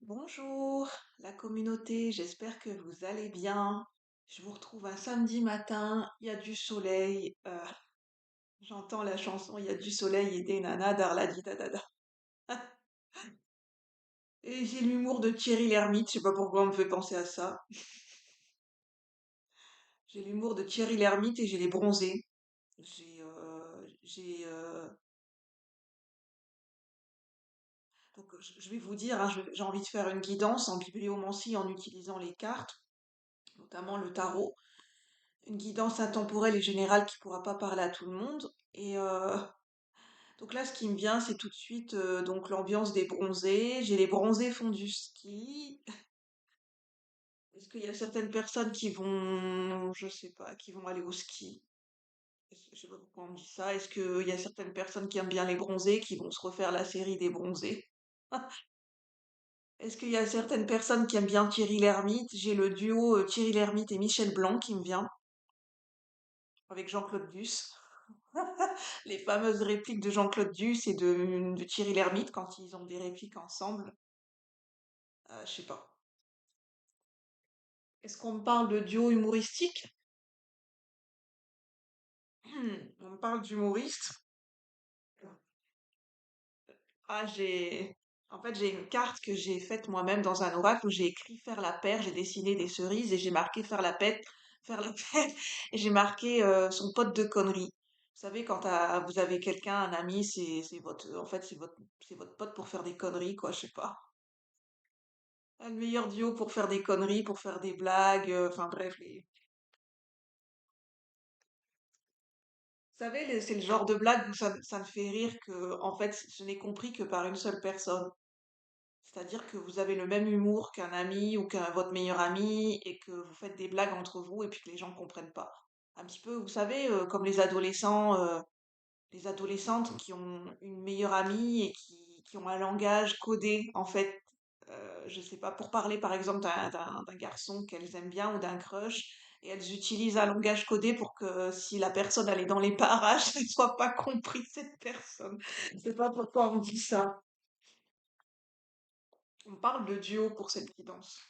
Bonjour, la communauté, j'espère que vous allez bien. Je vous retrouve un samedi matin, il y a du soleil. J'entends la chanson Il y a du soleil et des nanas d'Arladi Dadada. Et j'ai l'humour de Thierry Lhermitte, je sais pas pourquoi on me fait penser à ça. J'ai l'humour de Thierry Lhermitte et j'ai les bronzés. J'ai donc je vais vous dire, hein, j'ai envie de faire une guidance en bibliomancie en utilisant les cartes, notamment le tarot. Une guidance intemporelle et générale qui pourra pas parler à tout le monde. Donc là, ce qui me vient, c'est tout de suite donc l'ambiance des bronzés. J'ai les bronzés font du ski. Est-ce qu'il y a certaines personnes qui vont, je sais pas, qui vont aller au ski? Je sais pas pourquoi on me dit ça. Est-ce qu'il y a certaines personnes qui aiment bien les bronzés, qui vont se refaire la série des bronzés? Est-ce qu'il y a certaines personnes qui aiment bien Thierry Lhermitte? J'ai le duo Thierry Lhermitte et Michel Blanc qui me vient, avec Jean-Claude Duss. Les fameuses répliques de Jean-Claude Duss et de Thierry Lhermitte quand ils ont des répliques ensemble. Je sais pas. Est-ce qu'on me parle de duo humoristique? On me parle d'humoriste. Ah, En fait, j'ai une carte que j'ai faite moi-même dans un oracle où j'ai écrit faire la paire, j'ai dessiné des cerises et j'ai marqué faire la pète, faire la paire, et j'ai marqué son pote de conneries. Vous savez, quand vous avez quelqu'un, un ami, en fait, c'est votre pote pour faire des conneries, quoi, je sais pas. Ah, le meilleur duo pour faire des conneries, pour faire des blagues, enfin bref, vous savez, c'est le genre de blague où ça me fait rire que, en fait, je n'ai compris que par une seule personne. C'est-à-dire que vous avez le même humour qu'un ami ou qu'un votre meilleur ami et que vous faites des blagues entre vous et puis que les gens ne comprennent pas. Un petit peu, vous savez, comme les adolescents, les adolescentes qui ont une meilleure amie et qui ont un langage codé, en fait, je sais pas, pour parler par exemple d'un garçon qu'elles aiment bien ou d'un crush, et elles utilisent un langage codé pour que si la personne elle est dans les parages, elle ne soit pas comprise, cette personne. Je sais pas pourquoi on dit ça. On parle de duo pour cette guidance.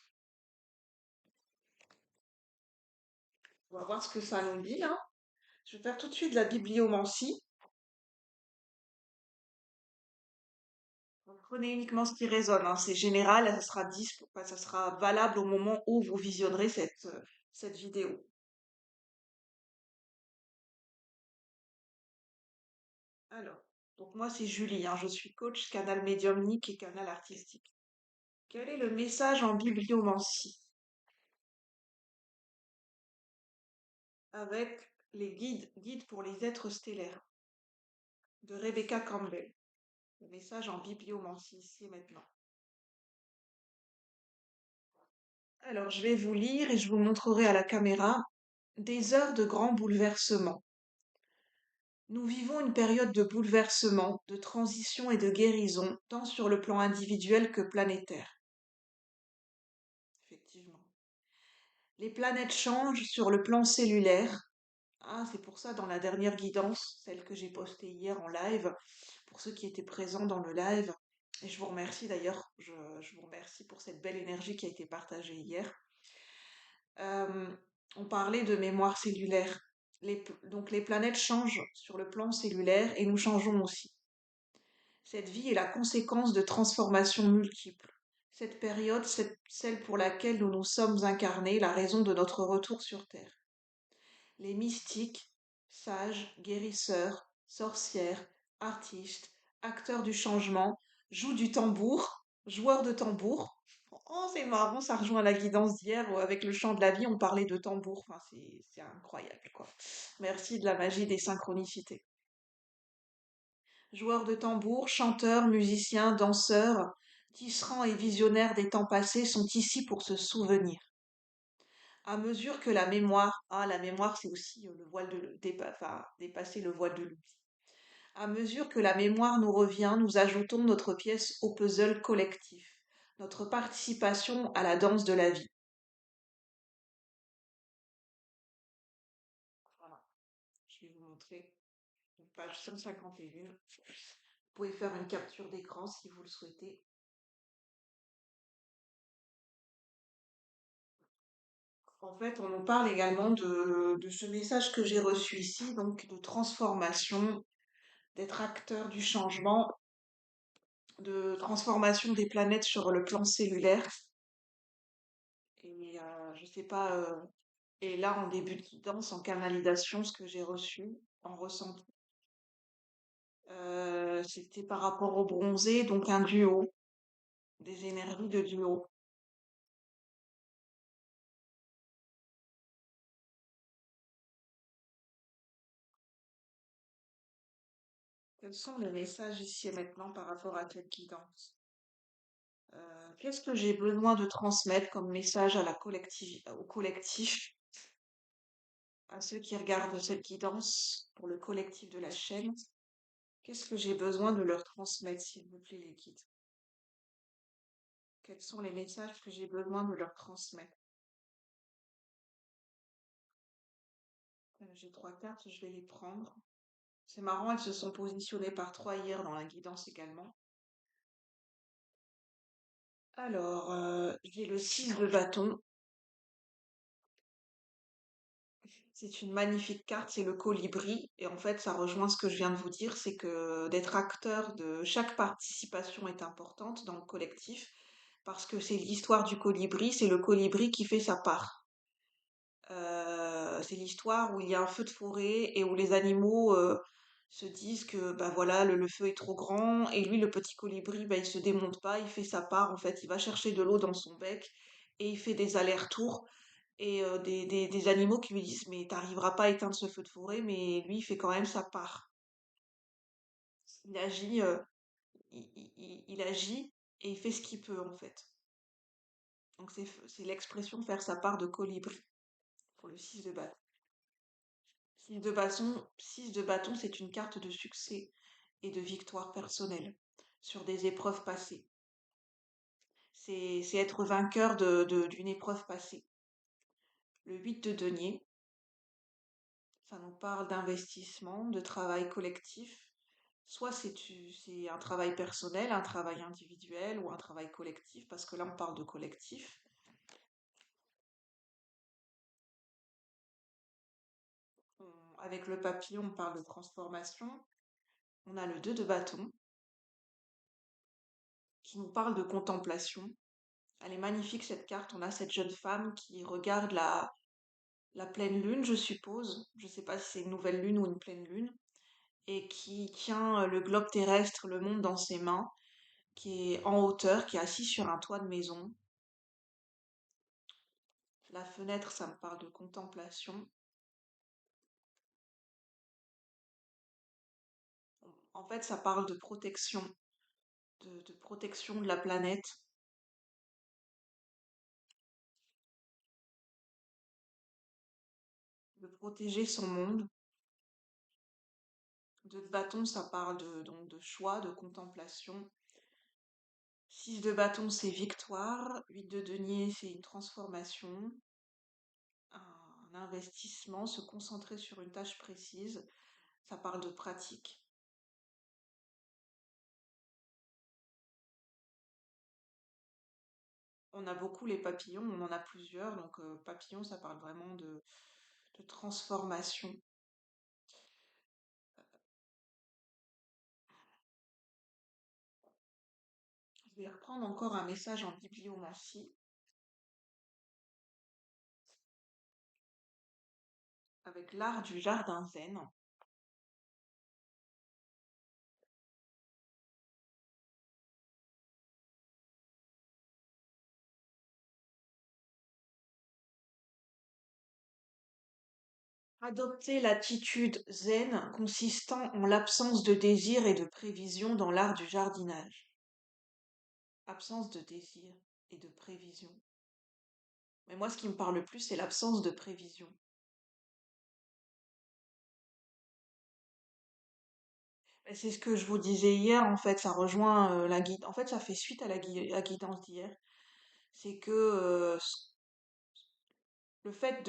On va voir ce que ça nous dit, là. Je vais faire tout de suite la bibliomancie. Vous prenez uniquement ce qui résonne, hein. C'est général, enfin, ça sera valable au moment où vous visionnerez cette vidéo. Alors, donc moi c'est Julie, hein, je suis coach canal médiumnique et canal artistique. Quel est le message en bibliomancie? Avec les guides pour les êtres stellaires de Rebecca Campbell. Le message en bibliomancie, c'est maintenant. Alors, je vais vous lire et je vous montrerai à la caméra des heures de grands bouleversements. Nous vivons une période de bouleversement, de transition et de guérison, tant sur le plan individuel que planétaire. Effectivement. Les planètes changent sur le plan cellulaire. Ah, c'est pour ça, dans la dernière guidance, celle que j'ai postée hier en live, pour ceux qui étaient présents dans le live, et je vous remercie d'ailleurs, je vous remercie pour cette belle énergie qui a été partagée hier. Euh, on parlait de mémoire cellulaire. Donc les planètes changent sur le plan cellulaire et nous changeons aussi. Cette vie est la conséquence de transformations multiples. Cette période, c'est celle pour laquelle nous nous sommes incarnés, la raison de notre retour sur Terre. Les mystiques, sages, guérisseurs, sorcières, artistes, acteurs du changement, jouent du tambour, joueurs de tambour. Oh, c'est marrant, ça rejoint la guidance d'hier où avec le chant de la vie, on parlait de tambour. Enfin, c'est incroyable, quoi. Merci de la magie des synchronicités. Joueurs de tambour, chanteurs, musiciens, danseurs, tisserands et visionnaires des temps passés sont ici pour se souvenir. À mesure que la mémoire c'est aussi le voile enfin, dépasser le voile de l'oubli. À mesure que la mémoire nous revient, nous ajoutons notre pièce au puzzle collectif, notre participation à la danse de la vie. Voilà, je vais vous montrer une page 151. Vous pouvez faire une capture d'écran si vous le souhaitez. En fait, on nous parle également de ce message que j'ai reçu ici, donc de transformation, d'être acteur du changement, de transformation des planètes sur le plan cellulaire. Et je sais pas, et là, en début de guidance, en canalisation, ce que j'ai reçu, en ressenti, c'était par rapport au bronzé, donc un duo, des énergies de duo. Quels sont les messages ici et maintenant par rapport à cette guidance? Qu'est-ce que j'ai besoin de transmettre comme message à au collectif, à ceux qui regardent cette guidance pour le collectif de la chaîne? Qu'est-ce que j'ai besoin de leur transmettre, s'il vous plaît, les guides? Quels sont les messages que j'ai besoin de leur transmettre? J'ai trois cartes, je vais les prendre. C'est marrant, elles se sont positionnées par trois hier dans la guidance également. Alors, j'ai le 6 de bâton. C'est une magnifique carte, c'est le colibri. Et en fait, ça rejoint ce que je viens de vous dire, c'est que d'être acteur de chaque participation est importante dans le collectif, parce que c'est l'histoire du colibri, c'est le colibri qui fait sa part. C'est l'histoire où il y a un feu de forêt et où les animaux se disent que bah voilà le feu est trop grand et lui le petit colibri bah il se démonte pas, il fait sa part en fait, il va chercher de l'eau dans son bec et il fait des allers-retours et des animaux qui lui disent mais t'arriveras pas à éteindre ce feu de forêt mais lui il fait quand même sa part. Il agit, il agit et il fait ce qu'il peut en fait. Donc c'est l'expression faire sa part de colibri pour le 6 de bâton. 6 de bâton, c'est une carte de succès et de victoire personnelle sur des épreuves passées. C'est être vainqueur d'une épreuve passée. Le 8 de denier, ça nous parle d'investissement, de travail collectif. Soit c'est un travail personnel, un travail individuel ou un travail collectif, parce que là on parle de collectif. Avec le papillon, on parle de transformation. On a le 2 de bâton qui nous parle de contemplation. Elle est magnifique cette carte. On a cette jeune femme qui regarde la pleine lune, je suppose. Je ne sais pas si c'est une nouvelle lune ou une pleine lune. Et qui tient le globe terrestre, le monde dans ses mains, qui est en hauteur, qui est assis sur un toit de maison. La fenêtre, ça me parle de contemplation. En fait, ça parle de protection, de protection de la planète, de protéger son monde. De bâton, ça parle donc de choix, de contemplation. 6 de bâton, c'est victoire. 8 de denier, c'est une transformation, un investissement, se concentrer sur une tâche précise. Ça parle de pratique. On a beaucoup les papillons, on en a plusieurs. Donc, papillon, ça parle vraiment de transformation. Je vais reprendre encore un message en bibliomancie avec l'art du jardin zen. Adopter l'attitude zen consistant en l'absence de désir et de prévision dans l'art du jardinage. Absence de désir et de prévision. Mais moi, ce qui me parle le plus, c'est l'absence de prévision. Et c'est ce que je vous disais hier, en fait, ça rejoint la guide. En fait, ça fait suite à la guidance d'hier. C'est que le fait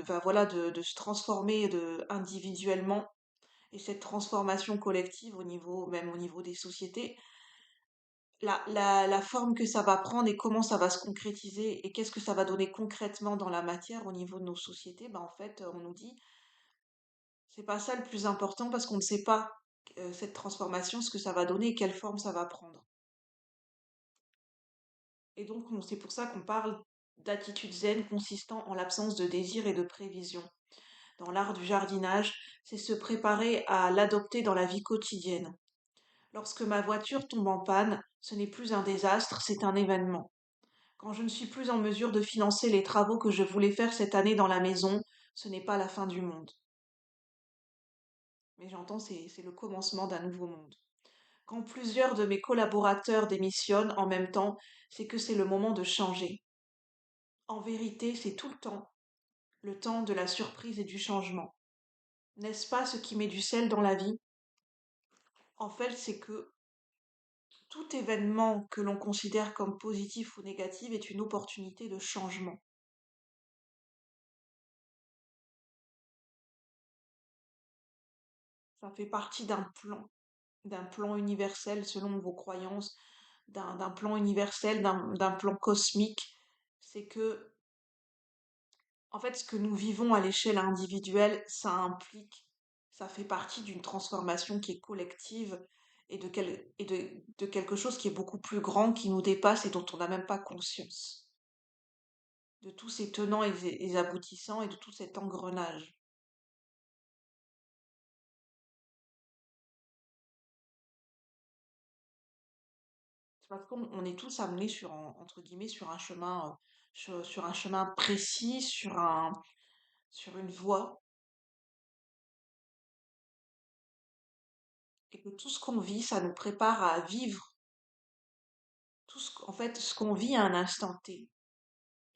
enfin, voilà, de se transformer individuellement et cette transformation collective même au niveau des sociétés, la forme que ça va prendre et comment ça va se concrétiser et qu'est-ce que ça va donner concrètement dans la matière au niveau de nos sociétés, ben en fait, on nous dit, c'est pas ça le plus important parce qu'on ne sait pas cette transformation, ce que ça va donner et quelle forme ça va prendre. Et donc, c'est pour ça qu'on parle d'attitude zen consistant en l'absence de désir et de prévision. Dans l'art du jardinage, c'est se préparer à l'adopter dans la vie quotidienne. Lorsque ma voiture tombe en panne, ce n'est plus un désastre, c'est un événement. Quand je ne suis plus en mesure de financer les travaux que je voulais faire cette année dans la maison, ce n'est pas la fin du monde. Mais j'entends, c'est le commencement d'un nouveau monde. Quand plusieurs de mes collaborateurs démissionnent en même temps, c'est que c'est le moment de changer. En vérité, c'est tout le temps de la surprise et du changement. N'est-ce pas ce qui met du sel dans la vie? En fait, c'est que tout événement que l'on considère comme positif ou négatif est une opportunité de changement. Ça fait partie d'un plan universel selon vos croyances, d'un plan universel, d'un plan cosmique. C'est que, en fait, ce que nous vivons à l'échelle individuelle, ça fait partie d'une transformation qui est collective et de quelque chose qui est beaucoup plus grand, qui nous dépasse et dont on n'a même pas conscience. De tous ces tenants et aboutissants et de tout cet engrenage. C'est parce qu'on est tous amenés entre guillemets, sur un chemin, sur un chemin précis, sur une voie, et que tout ce qu'on vit, ça nous prépare à vivre en fait, ce qu'on vit à un instant T,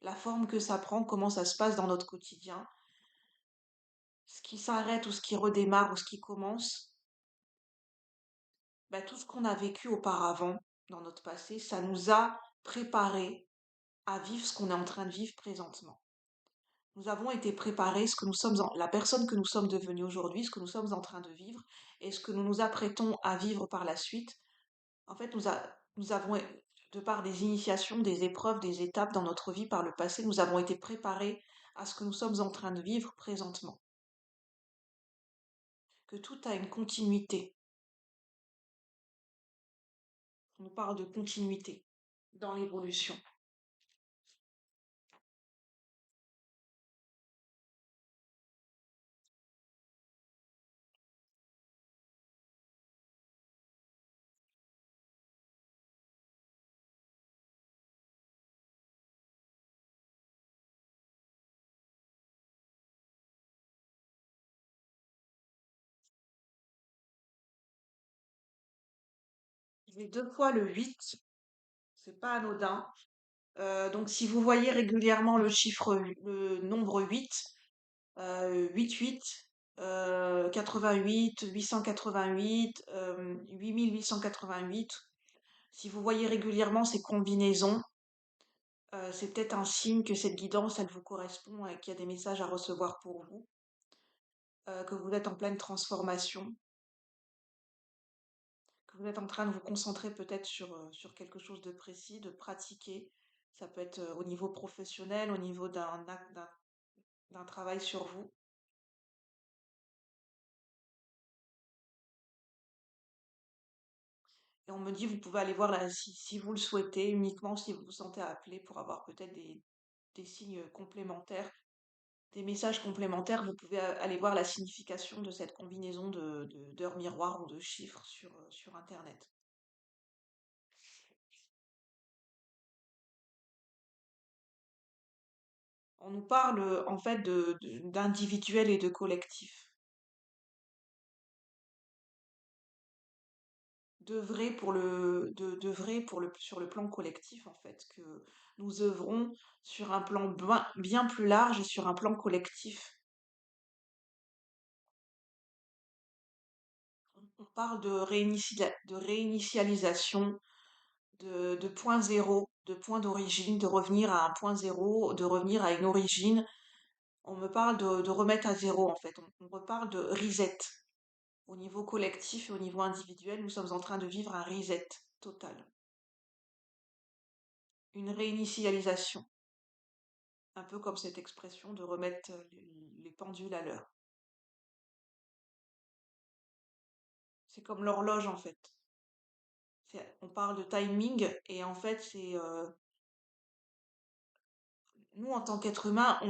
la forme que ça prend, comment ça se passe dans notre quotidien, ce qui s'arrête ou ce qui redémarre ou ce qui commence, bah, tout ce qu'on a vécu auparavant dans notre passé, ça nous a préparés à vivre ce qu'on est en train de vivre présentement. Nous avons été préparés, la personne que nous sommes devenus aujourd'hui, ce que nous sommes en train de vivre et ce que nous nous apprêtons à vivre par la suite. En fait, nous avons, de par des initiations, des épreuves, des étapes dans notre vie par le passé, nous avons été préparés à ce que nous sommes en train de vivre présentement. Que tout a une continuité. On nous parle de continuité dans l'évolution. J'ai deux fois le 8, c'est pas anodin. Donc si vous voyez régulièrement le nombre 8, 88, 88, 888, 8888. Si vous voyez régulièrement ces combinaisons, c'est peut-être un signe que cette guidance, elle vous correspond et qu'il y a des messages à recevoir pour vous, que vous êtes en pleine transformation, que vous êtes en train de vous concentrer peut-être sur quelque chose de précis, de pratiquer. Ça peut être au niveau professionnel, au niveau d'un travail sur vous. Et on me dit, vous pouvez aller voir là, si vous le souhaitez, uniquement si vous vous sentez appelé pour avoir peut-être des signes complémentaires, des messages complémentaires, vous pouvez aller voir la signification de cette combinaison d'heures miroirs ou de chiffres sur Internet. On nous parle en fait d'individuel et de collectif. Sur le plan collectif en fait, que nous œuvrons sur un plan bien plus large et sur un plan collectif. On parle de réinitialisation, de point zéro, de point d'origine, de revenir à un point zéro, de revenir à une origine. On me parle de remettre à zéro en fait. On reparle de reset. Au niveau collectif et au niveau individuel, nous sommes en train de vivre un reset total. une réinitialisation, un peu comme cette expression de remettre les pendules à l'heure. C'est comme l'horloge en fait. On parle de timing et en fait nous en tant qu'être humain,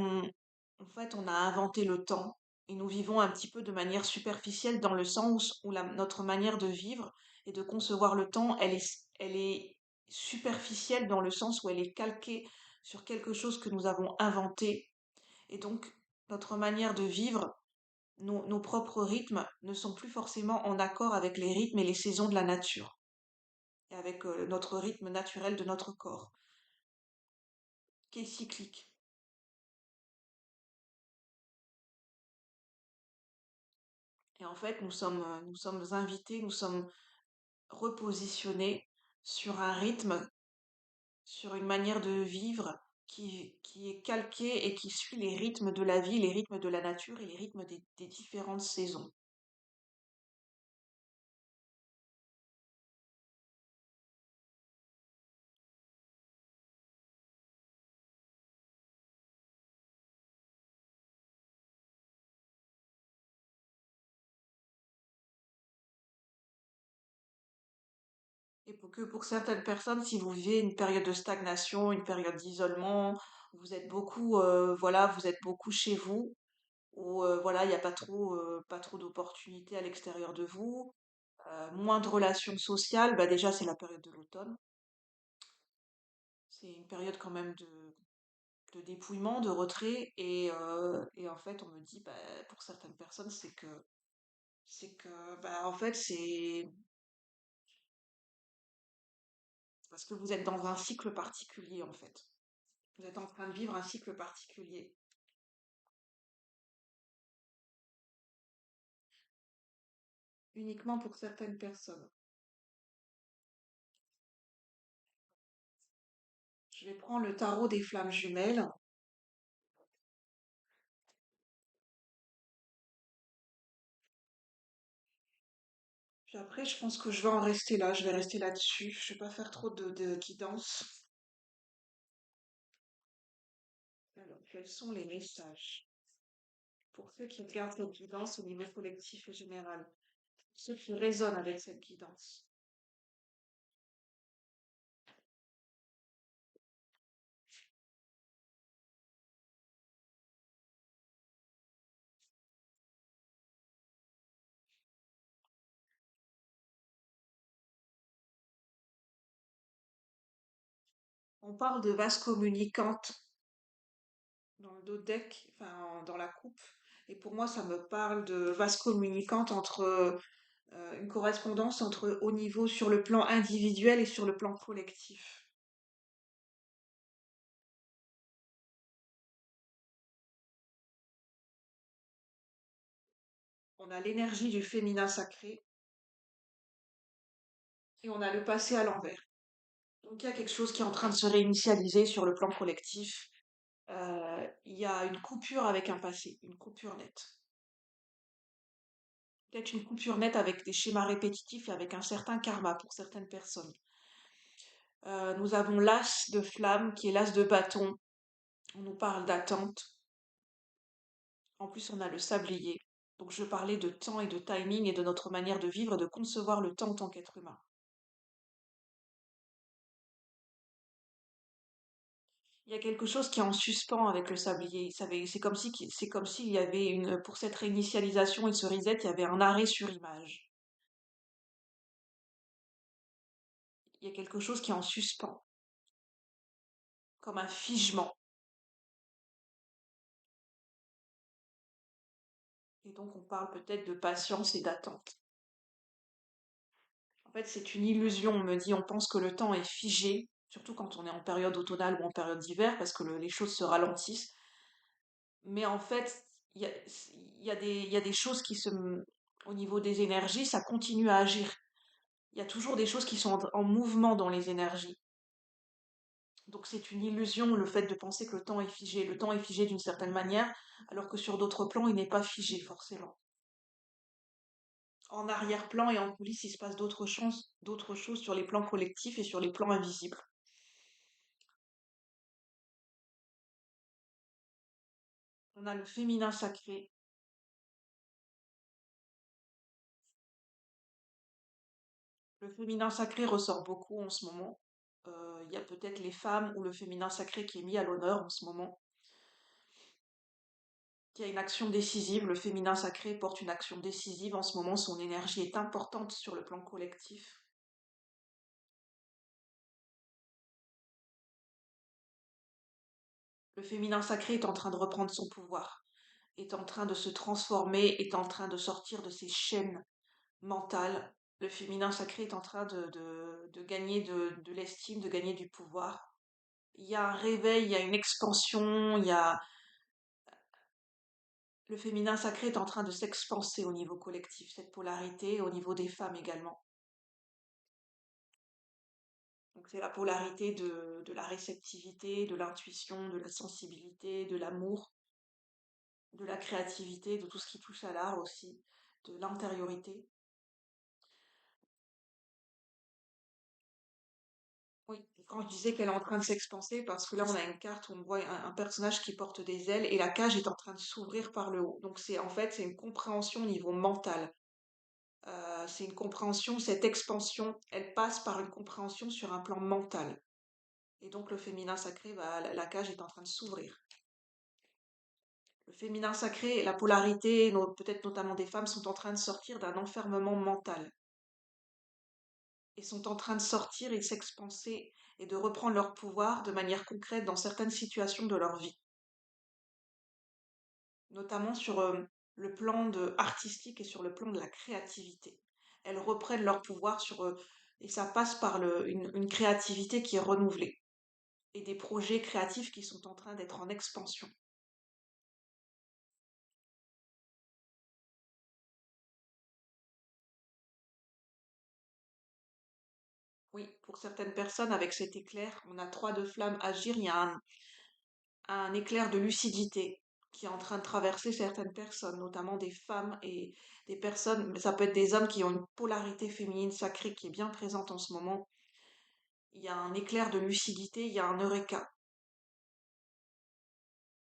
en fait on a inventé le temps et nous vivons un petit peu de manière superficielle dans le sens où notre manière de vivre et de concevoir le temps, elle est superficielle dans le sens où elle est calquée sur quelque chose que nous avons inventé et donc notre manière de vivre, nos propres rythmes ne sont plus forcément en accord avec les rythmes et les saisons de la nature et avec notre rythme naturel de notre corps, qui est cyclique. Et en fait, nous sommes invités, nous sommes repositionnés sur un rythme, sur une manière de vivre qui est calquée et qui suit les rythmes de la vie, les rythmes de la nature et les rythmes des différentes saisons. Et pour que pour certaines personnes, si vous vivez une période de stagnation, une période d'isolement, vous êtes beaucoup, voilà, vous êtes beaucoup chez vous, où voilà, il n'y a pas trop d'opportunités à l'extérieur de vous, moins de relations sociales, bah déjà c'est la période de l'automne. C'est une période quand même de dépouillement, de retrait, et en fait on me dit, bah, pour certaines personnes, c'est que, bah, en fait c'est parce que vous êtes dans un cycle particulier en fait. Vous êtes en train de vivre un cycle particulier, uniquement pour certaines personnes. Je vais prendre le tarot des flammes jumelles, puis après je pense que je vais en rester là, je vais rester là-dessus, je vais pas faire trop de guidance. Alors, quels sont les messages pour ceux qui regardent cette guidance au niveau collectif et général, ceux qui résonnent avec cette guidance? On parle de vase communicante dans le dos deck, enfin dans la coupe. Et pour moi, ça me parle de vase communicante entre une correspondance entre au niveau sur le plan individuel et sur le plan collectif. On a l'énergie du féminin sacré et on a le passé à l'envers. Donc il y a quelque chose qui est en train de se réinitialiser sur le plan collectif. Il y a une coupure avec un passé, une coupure nette. Peut-être une coupure nette avec des schémas répétitifs et avec un certain karma pour certaines personnes. Nous avons l'as de flamme qui est l'as de bâton. On nous parle d'attente. En plus, on a le sablier. Donc, je parlais de temps et de timing et de notre manière de vivre et de concevoir le temps en tant qu'être humain. Il y a quelque chose qui est en suspens avec le sablier. C'est comme s'il y avait pour cette réinitialisation et ce reset, il y avait un arrêt sur image. Il y a quelque chose qui est en suspens, comme un figement. Et donc, on parle peut-être de patience et d'attente. En fait, c'est une illusion, on me dit, on pense que le temps est figé, surtout quand on est en période automnale ou en période d'hiver, parce que les choses se ralentissent. Mais en fait, il y a des choses au niveau des énergies, ça continue à agir. Il y a toujours des choses qui sont en mouvement dans les énergies. Donc c'est une illusion le fait de penser que le temps est figé. Le temps est figé d'une certaine manière, alors que sur d'autres plans, il n'est pas figé forcément. En arrière-plan et en coulisses, il se passe d'autres choses sur les plans collectifs et sur les plans invisibles. On a le féminin sacré. Le féminin sacré ressort beaucoup en ce moment. Il y a peut-être les femmes ou le féminin sacré qui est mis à l'honneur en ce moment. Il y a une action décisive. Le féminin sacré porte une action décisive en ce moment. Son énergie est importante sur le plan collectif. Le féminin sacré est en train de reprendre son pouvoir, est en train de se transformer, est en train de sortir de ses chaînes mentales. Le féminin sacré est en train de gagner de l'estime, de gagner du pouvoir. Il y a un réveil, il y a une expansion, le féminin sacré est en train de s'expanser au niveau collectif, cette polarité au niveau des femmes également. Donc c'est la polarité de la réceptivité, de l'intuition, de la sensibilité, de l'amour, de la créativité, de tout ce qui touche à l'art aussi, de l'intériorité. Oui, quand je disais qu'elle est en train de s'expanser, parce que là on a une carte où on voit un personnage qui porte des ailes et la cage est en train de s'ouvrir par le haut. Donc c'est en fait c'est une compréhension au niveau mental. C'est une compréhension, cette expansion, elle passe par une compréhension sur un plan mental. Et donc le féminin sacré, bah, la cage est en train de s'ouvrir. Le féminin sacré et la polarité, peut-être notamment des femmes, sont en train de sortir d'un enfermement mental et sont en train de sortir et de s'expanser et de reprendre leur pouvoir de manière concrète dans certaines situations de leur vie, notamment sur le plan artistique et sur le plan de la créativité. Elles reprennent leur pouvoir et ça passe par une créativité qui est renouvelée et des projets créatifs qui sont en train d'être en expansion. Oui, pour certaines personnes, avec cet éclair, on a trois de flammes agir, il y a un éclair de lucidité qui est en train de traverser certaines personnes, notamment des femmes et des personnes, mais ça peut être des hommes qui ont une polarité féminine sacrée qui est bien présente en ce moment. Il y a un éclair de lucidité, il y a un eureka,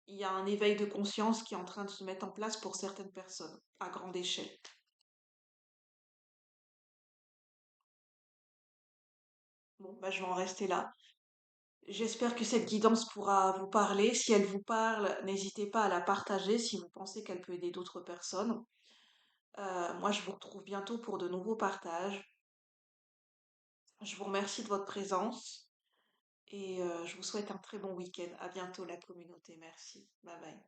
il y a un éveil de conscience qui est en train de se mettre en place pour certaines personnes, à grande échelle. Bon, bah, je vais en rester là. J'espère que cette guidance pourra vous parler. Si elle vous parle, n'hésitez pas à la partager si vous pensez qu'elle peut aider d'autres personnes. Moi, je vous retrouve bientôt pour de nouveaux partages. Je vous remercie de votre présence et je vous souhaite un très bon week-end. À bientôt, la communauté. Merci. Bye bye.